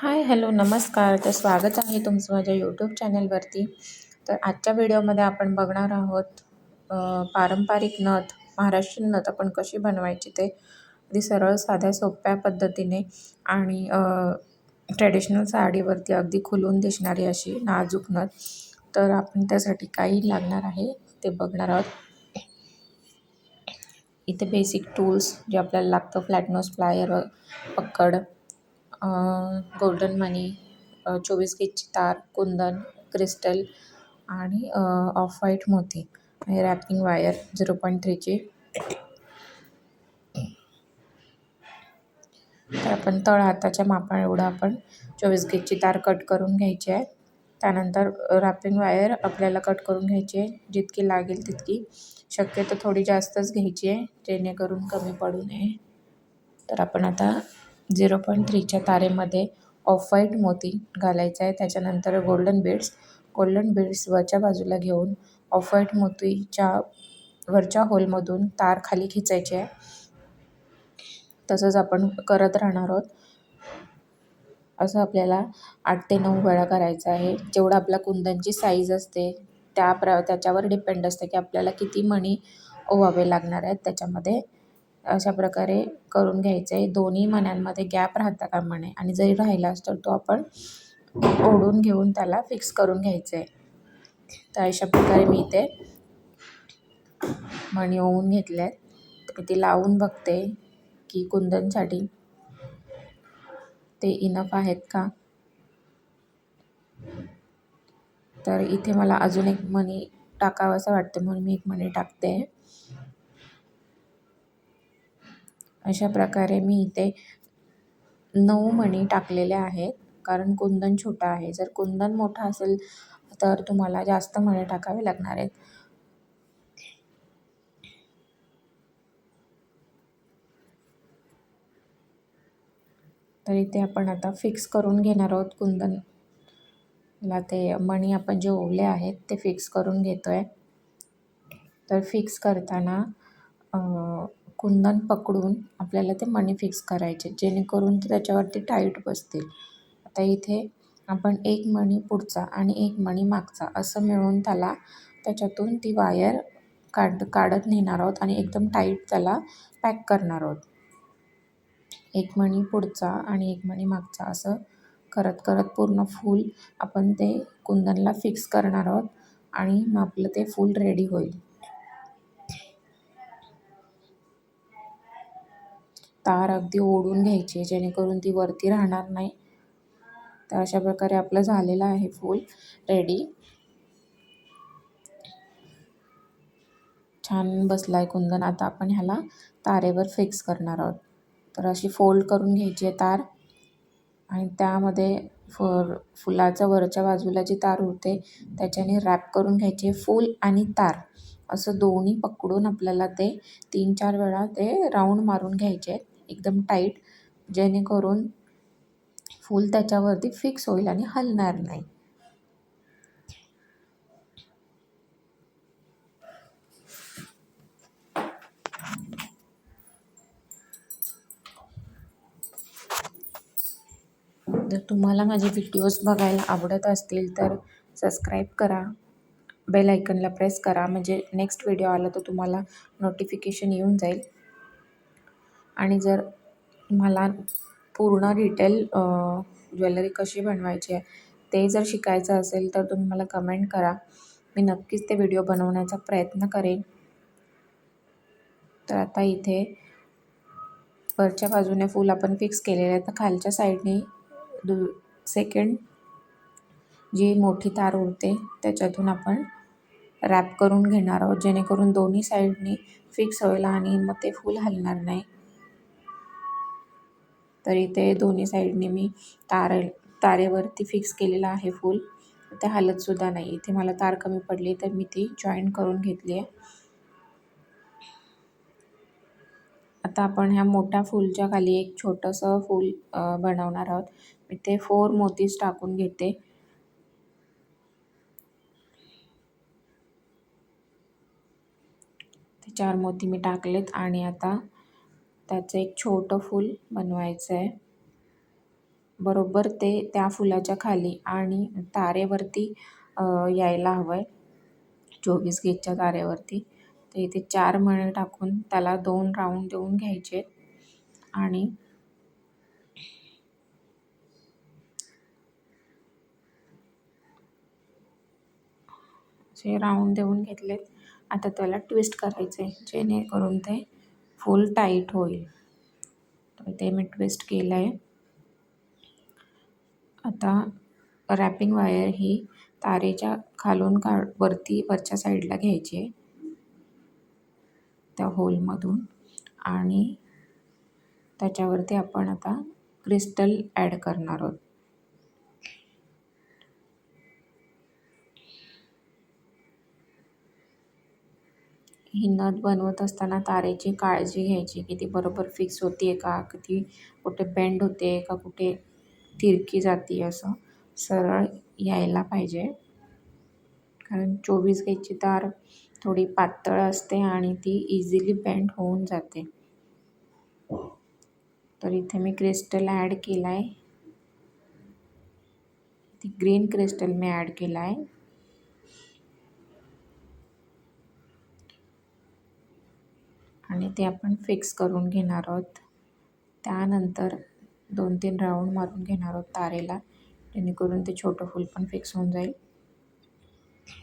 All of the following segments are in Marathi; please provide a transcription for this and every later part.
हाय, हॅलो, नमस्कार. तर स्वागत आहे तुमचं माझ्या यूट्यूब चॅनलवरती. तर आजच्या व्हिडिओमध्ये आपण बघणार आहोत पारंपरिक नथ, महाराष्ट्रीयन नथ आपण कशी बनवायची ते अगदी सरळ, साध्या, सोप्या पद्धतीने आणि ट्रेडिशनल साडीवरती अगदी खुलून दिसणारी अशी नाजूक नथ. तर आपण त्यासाठी काही लागणार आहे ते बघणार आहोत. इथे बेसिक टूल्स जे आपल्याला लागतं, फ्लॅट नोज प्लायर, पक्कड, गोल्डन मनी, 24 गेजची तार, कुंदन, क्रिस्टल आणि ऑफ व्हाईट मोती आणि रॅपिंग वायर 0.3ची. तर आपण तळ हाताच्या मापा एवढं आपण 24 गेजची तार कट करून घ्यायची आहे. त्यानंतर रॅपिंग वायर आपल्याला कट करून घ्यायची आहे, जितकी लागेल तितकी. शक्यतो थोडी जास्तच घ्यायची आहे जेणेकरून कमी पडू नये. तर आपण आता 0.3च्या तारेमध्ये ऑफ व्हाईट मोती घालायचा आहे. त्याच्यानंतर गोल्डन बीड्स वरच्या बाजूला घेऊन ऑफ व्हाईट मोतीच्या वरच्या होलमधून तार खाली खिचायची आहे. तसंच आपण करत राहणार आहोत. असं आपल्याला 8 ते 9 वेळा करायचं आहे. जेवढं आपल्या कुंदनची साईज असते त्याच्यावर डिपेंड असतं की आपल्याला किती मणी ओवावे लागणार आहेत त्याच्यामध्ये. अशा प्रकारे करून घ्यायचं आहे. दोन्ही मण्यांमध्ये गॅप राहता कामा नये आणि जरी राहिलाच तर तो आपण ओढून घेऊन त्याला फिक्स करून घ्यायचं आहे. तर अशा प्रकारे मी इथे मणी ओवून घेतले आहेत. तर ती लावून बघते की कुंदनसाठी ते इनफ आहेत का. तर इथे मला अजून एक मणी टाकावासा वाटतं म्हणून मी एक मणी टाकते. अशा प्रकारे मी इथे 9 मणी टाकलेल्या आहेत, कारण कुंदन छोटा आहे. जर कुंदन मोठा असेल तर तुम्हाला जास्त मणी टाकावे लागणार आहेत. तर इथे आपण आता फिक्स करून घेणार आहोत कुंदनला. ते मणी आपण जे ओवले आहेत ते फिक्स करून घेतो आहे. तर फिक्स करताना कुंदन पकडून आपल्याला ते मणी फिक्स करायचे जेणेकरून ते त्याच्यावरती टाईट बसतील. आता इथे आपण एक मणी पुढचा आणि एक मणी मागचा असं मिळून त्याच्यातून ती वायर काढत नेणार आहोत आणि एकदम टाईट त्याला पॅक करणार आहोत. एक मणी पुढचा आणि एक मणी मागचा असं करत करत पूर्ण फूल आपण ते कुंदनला फिक्स करणार आहोत आणि मग आपलं ते फूल रेडी होईल. तार अगदी ओढून घ्यायची जेणेकरून ती वरती राहणार नाही. तर अशा प्रकारे आपलं झालेलं आहे फूल रेडी. छान बसलाय कुंदन. आता आपण ह्याला तारेवर फिक्स करणार आहोत. तर अशी फोल्ड करून घ्यायची आहे तार आणि त्यामध्ये फुलाच्या वरच्या बाजूला जी तार उरते त्याच्याने रॅप करून घ्यायचे. फूल आणि तार असं दोन्ही पकडून आपल्याला ते 3-4 वेळा ते राऊंड मारून घ्यायचे आहेत एकदम टाईट, जेणेकरून फूल त्याच्यावरती फिक्स होईल आणि हलणार नाही. जर तुम्हाला माझे व्हिडिओज बघायला आवडत असतील तर सबस्क्राईब करा, बेल आयकनला प्रेस करा, म्हणजे नेक्स्ट व्हिडिओ आला तर तुम्हाला नोटिफिकेशन येऊन जाईल. आणि जर तुम्हाला पूर्ण डिटेल ज्वेलरी कशी बनवायची आहे ते जर शिकायचं असेल तर तुम्ही मला कमेंट करा. मी नक्कीच ते व्हिडिओ बनवण्याचा प्रयत्न करेन. तर आता इथे वरच्या बाजूने फूल आपण फिक्स केलेलं आहे. तर खालच्या साईडने सेकंड जी मोठी तार उरते त्याच्यातून आपण रॅप करून घेणार आहोत जेणेकरून दोन्ही साईडनी फिक्स होईल आणि मग ते फूल हलणार नाही. तर इथे दोन्ही साईडने मी तारेवरती फिक्स केलेलं आहे फूल. ते हलतसुद्धा नाही. इथे मला तार कमी पडली तर मी ती जॉईन करून घेतली आहे. आता आपण ह्या मोठ्या फूलच्या खाली एक छोटंसं फूल बनवणार आहोत. मी ते 4 मोतीज टाकून घेते. ते 4 मोती मी टाकलेत आणि आता त्याचं एक छोटं फूल बनवायचं आहे. बरोबर ते त्या फुलाच्या खाली आणि तारेवरती यायला हवं आहे, 24 गेजच्या तारेवरती. तर इथे 4 मणी टाकून त्याला 2 राऊंड देऊन घ्यायचे आणि जे राऊंड देऊन घेतलेत, आता त्याला ट्विस्ट करायचे जेणेकरून ते फुल टाईट होईल. तर ते मी ट्विस्ट केलं आहे. आता रॅपिंग वायर ही तारेच्या खालून वरच्या साईडला घ्यायची आहे, त्या होलमधून, आणि त्याच्यावरती आपण आता क्रिस्टल ॲड करणार आहोत. ही नथ बनवत असताना तारेची काळजी घ्यायची की ती बरोबर फिक्स होते का, ती कुठे बेंड होते का, कुठे तिरकी जाते, असं सरळ यायला पाहिजे. कारण 24 गेजची तार थोडी पातळ असते आणि ती इझिली बेंड होऊन जाते. तर इथे मी क्रिस्टल ॲड केला आहे, ती ग्रीन क्रिस्टल मी ॲड केला आहे. आणि ते आपण फिक्स करून घेणार आहोत. त्यानंतर 2-3 राऊंड मारून घेणार आहोत तारेला, जेणेकरून ते छोटं फूल पण फिक्स होऊन जाईल.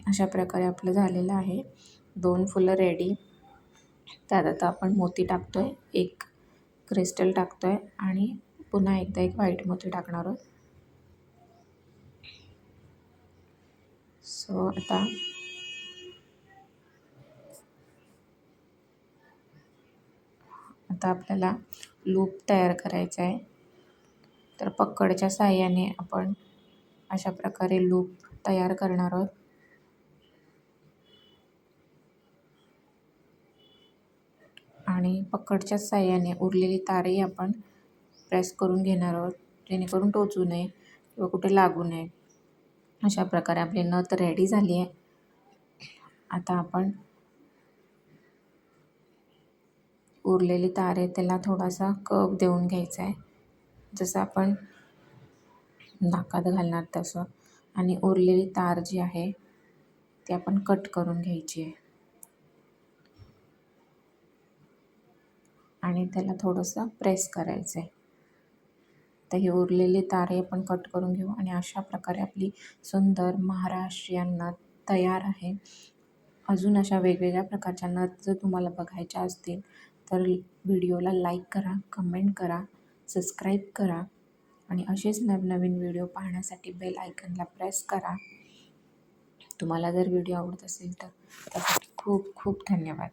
अशा प्रकारे आपलं झालेलं आहे. 2 फुलं रेडी. त्यात आता आपण मोती टाकतो आहे, 1 क्रिस्टल टाकतो आहे आणि पुन्हा एकदा 1 व्हाईट मोती टाकणार आहोत. सो आता आपल्याला लूप तयार करायचा आहे. तर पकडच्या साहाय्याने आपण अशा प्रकारे लूप तयार करणार आहोत. आणि पकडच्या साहाय्याने उरलेली तारेही आपण प्रेस करून घेणार आहोत, जेणेकरून टोचू नये किंवा कुठे लागू नये. अशा प्रकारे आपली नथ रेडी झाली आहे. आता आपण उरलेली तार आहे त्याला थोडासा कर्व देऊन घ्यायचा आहे, जसं आपण नाकात घालणार तसं. आणि उरलेली तार जी आहे ती आपण कट करून घ्यायची आहे आणि त्याला थोडंसं प्रेस करायचं आहे. तर ही उरलेली तारे आपण कट करून घेऊ आणि अशा प्रकारे आपली सुंदर महाराष्ट्रीयन नथ तयार आहे. अजून अशा वेगवेगळ्या प्रकारच्या नथ जर तुम्हाला बघायच्या असतील तर व्हिडिओला लाईक करा, कमेंट करा, सबस्क्राईब करा आणि असेच नवनवीन व्हिडिओ पाहण्यासाठी बेल आयकनला प्रेस करा. तुम्हाला जर व्हिडिओ आवडत असेल तर त्यासाठी खूप खूप धन्यवाद.